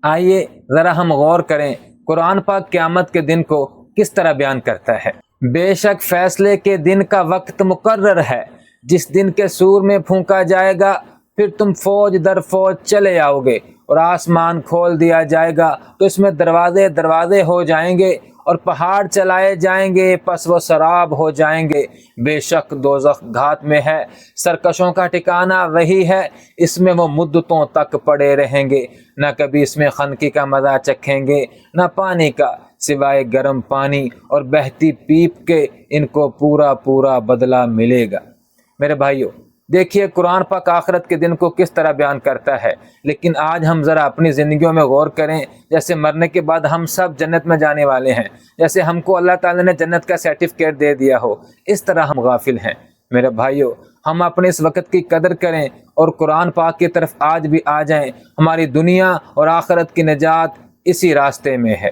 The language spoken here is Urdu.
آئیے ذرا ہم غور کریں قرآن پاک قیامت کے دن کو کس طرح بیان کرتا ہے۔ بے شک فیصلے کے دن کا وقت مقرر ہے، جس دن کے سور میں پھونکا جائے گا، پھر تم فوج در فوج چلے آؤ گے، اور آسمان کھول دیا جائے گا تو اس میں دروازے دروازے ہو جائیں گے، اور پہاڑ چلائے جائیں گے، پس وہ سراب ہو جائیں گے۔ بے شک دوزخ گھات میں ہے، سرکشوں کا ٹھکانہ وہی ہے، اس میں وہ مدتوں تک پڑے رہیں گے، نہ کبھی اس میں خنکی کا مزہ چکھیں گے، نہ پانی کا سوائے گرم پانی، اور بہتی پیپ کے ان کو پورا پورا بدلہ ملے گا۔ میرے بھائیو، دیکھیے قرآن پاک آخرت کے دن کو کس طرح بیان کرتا ہے، لیکن آج ہم ذرا اپنی زندگیوں میں غور کریں۔ جیسے مرنے کے بعد ہم سب جنت میں جانے والے ہیں، جیسے ہم کو اللہ تعالیٰ نے جنت کا سرٹیفکیٹ دے دیا ہو، اس طرح ہم غافل ہیں۔ میرے بھائیو، ہم اپنے اس وقت کی قدر کریں اور قرآن پاک کی طرف آج بھی آ جائیں۔ ہماری دنیا اور آخرت کی نجات اسی راستے میں ہے۔